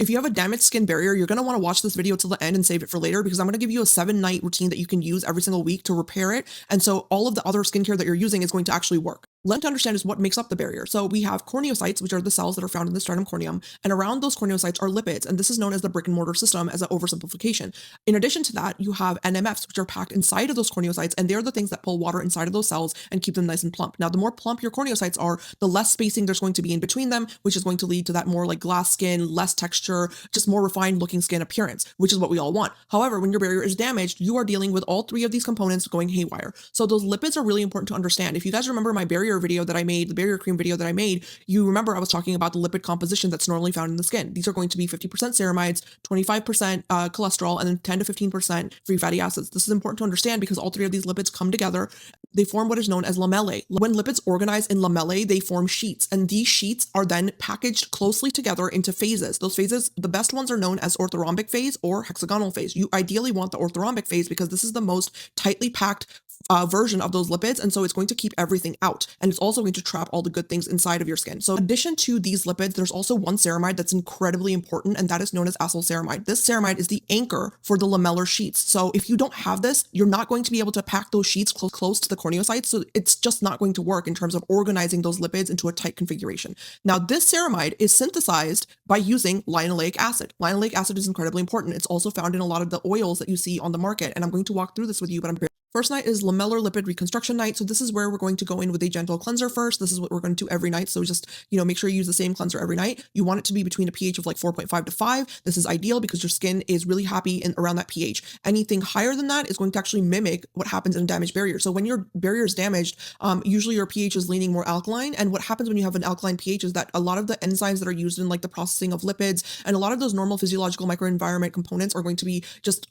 If you have a damaged skin barrier, you're going to want to watch this video till the end and save it for later because I'm going to give you a 7-night routine that you can use every single week to repair it. And so all of the other skincare that you're using is going to actually work. Learn to understand is what makes up the barrier. So we have corneocytes, which are the cells that are found in the stratum corneum, and around those corneocytes are lipids, and this is known as the brick and mortar system as an oversimplification. In addition to that, you have NMFs, which are packed inside of those corneocytes, and they're the things that pull water inside of those cells and keep them nice and plump. Now, the more plump your corneocytes are, the less spacing there's going to be in between them, which is going to lead to that more like glass skin, less texture, just more refined looking skin appearance, which is what we all want. However, when your barrier is damaged, you are dealing with all three of these components going haywire. So those lipids are really important to understand. If you guys remember my barrier video that I made, the barrier cream video that I made, you remember I was talking about the lipid composition that's normally found in the skin. These are going to be 50% ceramides, 25% cholesterol, and then 10 to 15% free fatty acids. This is important to understand because all three of these lipids come together. They form what is known as lamellae. When lipids organize in lamellae, they form sheets, and these sheets are then packaged closely together into phases. Those phases, the best ones are known as orthorhombic phase or hexagonal phase. You ideally want the orthorhombic phase because this is the most tightly packed version of those lipids, and so it's going to keep everything out, and it's also going to trap all the good things inside of your skin. So in addition to these lipids, there's also one ceramide that's incredibly important, and that is known as acylceramide. This ceramide is the anchor for the lamellar sheets. So if you don't have this, you're not going to be able to pack those sheets close to the corneocytes, so it's just not going to work in terms of organizing those lipids into a tight configuration. Now, this ceramide is synthesized by using linoleic acid. Linoleic acid is incredibly important. It's also found in a lot of the oils that you see on the market, and I'm going to walk through this with you, but First night is lamellar lipid reconstruction night. So this is where we're going to go in with a gentle cleanser first. This is what we're going to do every night. So just, make sure you use the same cleanser every night. You want it to be between a pH of like 4.5 to 5. This is ideal because your skin is really happy in around that pH. Anything higher than that is going to actually mimic what happens in a damaged barrier. So when your barrier is damaged, usually your pH is leaning more alkaline. And what happens when you have an alkaline pH is that a lot of the enzymes that are used in like the processing of lipids and a lot of those normal physiological microenvironment components are going to be just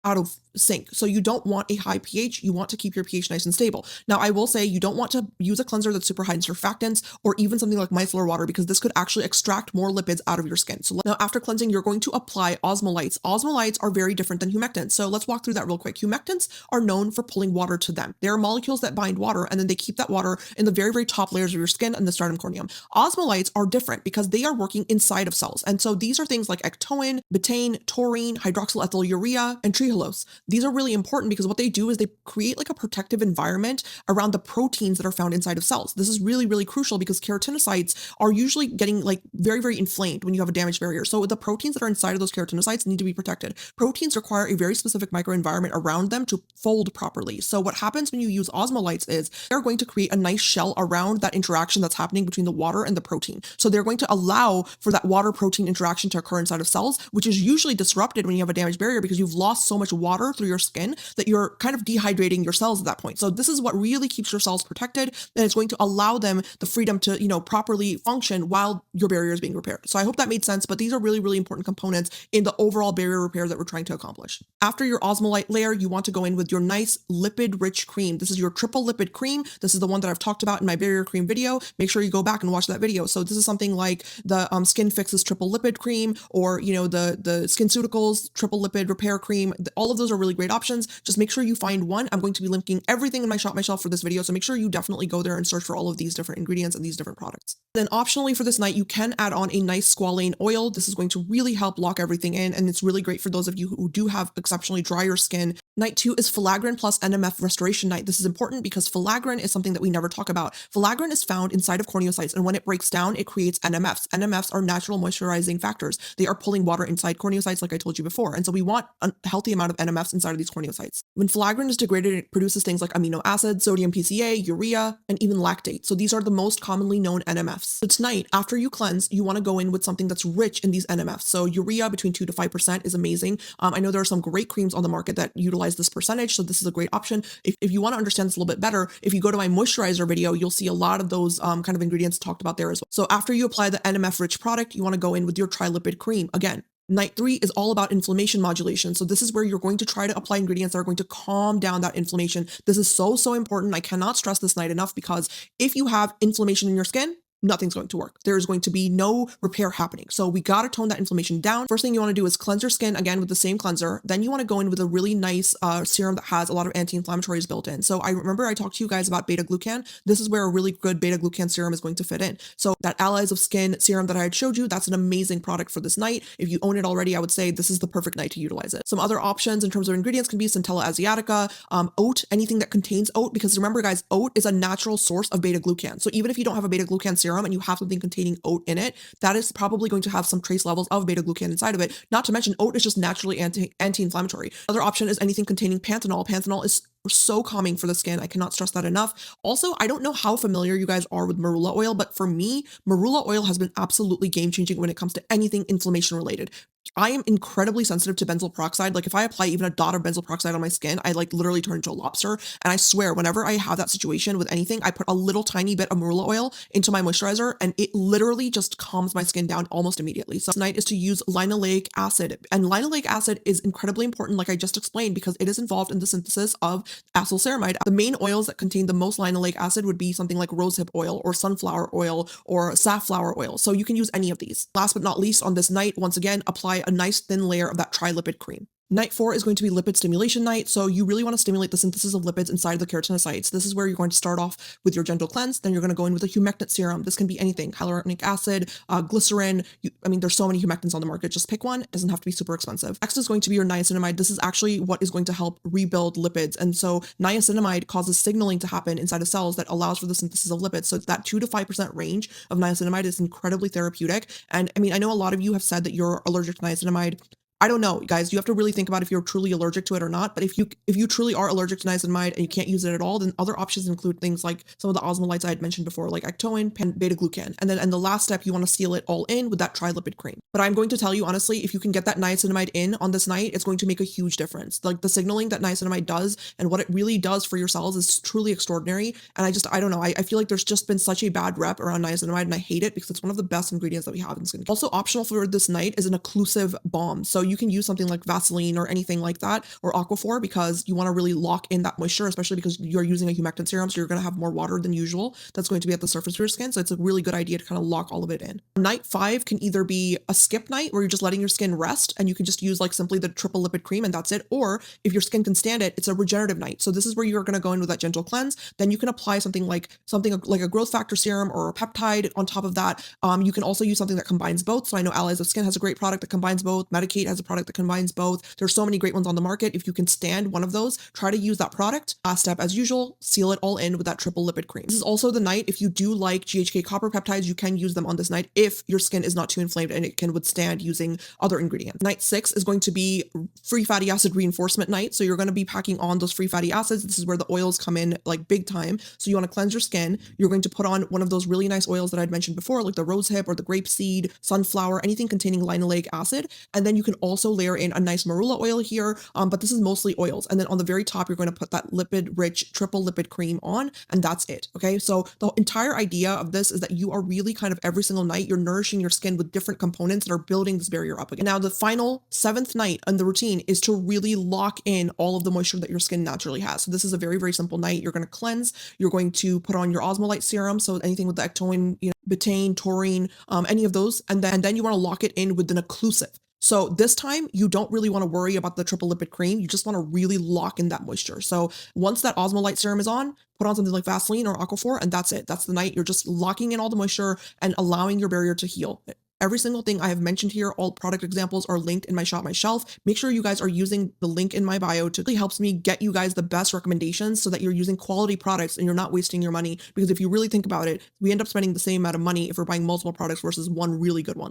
out of sync. So you don't want a high pH. You want to keep your pH nice and stable. Now, I will say you don't want to use a cleanser that's super high in surfactants or even something like micellar water because this could actually extract more lipids out of your skin. So now after cleansing, you're going to apply osmolytes. Osmolytes are very different than humectants. So let's walk through that real quick. Humectants are known for pulling water to them. They are molecules that bind water and then they keep that water in the very, very top layers of your skin and the stratum corneum. Osmolytes are different because they are working inside of cells. And so these are things like ectoin, betaine, taurine, hydroxyethylurea, and trehalose. These are really important because what they do is they create like a protective environment around the proteins that are found inside of cells. This is really, really crucial because keratinocytes are usually getting like very, very inflamed when you have a damaged barrier. So the proteins that are inside of those keratinocytes need to be protected. Proteins require a very specific microenvironment around them to fold properly. So what happens when you use osmolytes is they're going to create a nice shell around that interaction that's happening between the water and the protein. So they're going to allow for that water protein interaction to occur inside of cells, which is usually disrupted when you have a damaged barrier because you've lost so much water through your skin that you're kind of dehydrating your cells at that point. So this is what really keeps your cells protected, and it's going to allow them the freedom to, properly function while your barrier is being repaired. So I hope that made sense, but these are really, really important components in the overall barrier repair that we're trying to accomplish. After your osmolyte layer, you want to go in with your nice lipid-rich cream. This is your triple lipid cream. This is the one that I've talked about in my barrier cream video. Make sure you go back and watch that video. So this is something like the Skin Fix's triple lipid cream or, the SkinCeuticals triple lipid repair cream. All of those are really great options. Just make sure you find one. I'm going to be linking everything in my Shop My Shelf for this video, so make sure you definitely go there and search for all of these different ingredients and these different products. Then optionally for this night, you can add on a nice squalane oil. This is going to really help lock everything in, and it's really great for those of you who do have exceptionally drier skin. Night 2 is filaggrin plus NMF restoration night. This is important because filaggrin is something that we never talk about. Filaggrin is found inside of corneocytes, and when it breaks down, it creates NMFs. NMFs are natural moisturizing factors. They are pulling water inside corneocytes, like I told you before, and so we want a healthy amount of NMFs inside of these corneocytes. When filaggrin is degraded, it produces things like amino acids, sodium PCA, urea, and even lactate. So these are the most commonly known NMFs. So tonight, after you cleanse, you want to go in with something that's rich in these NMFs. So urea between 2 to 5% is amazing. I know there are some great creams on the market that utilize this percentage, so this is a great option. If you want to understand this a little bit better, if you go to my moisturizer video, you'll see a lot of those kind of ingredients talked about there as well. So after you apply the NMF rich product, you want to go in with your trilipid cream. Again, night 3 is all about inflammation modulation. So this is where you're going to try to apply ingredients that are going to calm down that inflammation. This is so, so important. I cannot stress this night enough because if you have inflammation in your skin, nothing's going to work. There's going to be no repair happening. So we got to tone that inflammation down. First thing you want to do is cleanse your skin again with the same cleanser. Then you want to go in with a really nice serum that has a lot of anti-inflammatories built in. So I remember I talked to you guys about beta glucan. This is where a really good beta glucan serum is going to fit in. So that Allies of Skin serum that I had showed you, that's an amazing product for this night. If you own it already, I would say this is the perfect night to utilize it. Some other options in terms of ingredients can be Centella asiatica, oat, anything that contains oat, because remember guys, oat is a natural source of beta glucan. So even if you don't have a beta glucan serum and you have something containing oat in it, that is probably going to have some trace levels of beta glucan inside of it. Not to mention oat is just naturally anti-inflammatory. Other option is anything containing panthenol. Panthenol is so calming for the skin. I cannot stress that enough. Also, I don't know how familiar you guys are with marula oil, but for me, marula oil has been absolutely game-changing when it comes to anything inflammation related. I am incredibly sensitive to benzoyl peroxide. Like if I apply even a dot of benzoyl peroxide on my skin, I like literally turn into a lobster. And I swear, whenever I have that situation with anything, I put a little tiny bit of marula oil into my moisturizer and it literally just calms my skin down almost immediately. So tonight is to use linoleic acid. And linoleic acid is incredibly important, like I just explained, because it is involved in the synthesis of acylceramide. The main oils that contain the most linoleic acid would be something like rosehip oil or sunflower oil or safflower oil. So you can use any of these. Last but not least, on this night, once again, apply a nice thin layer of that tri-lipid cream. Night 4 is going to be lipid stimulation night. So you really want to stimulate the synthesis of lipids inside the keratinocytes. This is where you're going to start off with your gentle cleanse. Then you're going to go in with a humectant serum. This can be anything, hyaluronic acid, glycerin. There's so many humectants on the market. Just pick one. It doesn't have to be super expensive. Next is going to be your niacinamide. This is actually what is going to help rebuild lipids. And so niacinamide causes signaling to happen inside of cells that allows for the synthesis of lipids. So that 2 to 5% range of niacinamide is incredibly therapeutic. And I know a lot of you have said that you're allergic to niacinamide. I don't know, guys. You have to really think about if you're truly allergic to it or not. But if you truly are allergic to niacinamide and you can't use it at all, then other options include things like some of the osmolytes I had mentioned before, like ectoin, beta glucan. And then in the last step, you want to seal it all in with that tri-lipid cream. But I'm going to tell you honestly, if you can get that niacinamide in on this night, it's going to make a huge difference. Like the signaling that niacinamide does and what it really does for your cells is truly extraordinary. And I don't know. I feel like there's just been such a bad rep around niacinamide and I hate it because it's one of the best ingredients that we have in skincare. Also optional for this night is an occlusive balm. So you can use something like Vaseline or anything like that, or Aquaphor, because you want to really lock in that moisture, especially because you're using a humectant serum, so you're going to have more water than usual that's going to be at the surface of your skin. So it's a really good idea to kind of lock all of it in. Night 5 can either be a skip night where you're just letting your skin rest and you can just use like simply the triple lipid cream and that's it. Or if your skin can stand it, it's a regenerative night. So this is where you're going to go in with that gentle cleanse. Then you can apply something like a growth factor serum or a peptide on top of that. You can also use something that combines both. So I know Allies of Skin has a great product that combines both. Medicate has a product that combines both. There's so many great ones on the market. If you can stand one of those, try to use that product. Last step, as usual, seal it all in with that triple lipid cream. This is also the night, if you do like GHK copper peptides, you can use them on this night if your skin is not too inflamed and it can withstand using other ingredients. Night 6 is going to be free fatty acid reinforcement night. So you're going to be packing on those free fatty acids. This is where the oils come in like big time. So you want to cleanse your skin. You're going to put on one of those really nice oils that I'd mentioned before, like the rosehip or the grapeseed, sunflower, anything containing linoleic acid. And then you can also layer in a nice marula oil here, but this is mostly oils. And then on the very top, you're going to put that lipid-rich triple lipid cream on, and that's it, okay? So the entire idea of this is that you are really kind of every single night, you're nourishing your skin with different components that are building this barrier up again. Now, the final 7th night on the routine is to really lock in all of the moisture that your skin naturally has. So this is a very, very simple night. You're going to cleanse. You're going to put on your osmolyte serum, so anything with the ectoin, betaine, taurine, any of those, and then you want to lock it in with an occlusive. So this time you don't really want to worry about the triple lipid cream. You just want to really lock in that moisture. So once that osmolyte serum is on, put on something like Vaseline or Aquaphor, and that's it. That's the night. You're just locking in all the moisture and allowing your barrier to heal. Every single thing I have mentioned here, all product examples are linked in my Shop My Shelf. Make sure you guys are using the link in my bio. It really helps me get you guys the best recommendations so that you're using quality products and you're not wasting your money. Because if you really think about it, we end up spending the same amount of money if we're buying multiple products versus one really good one.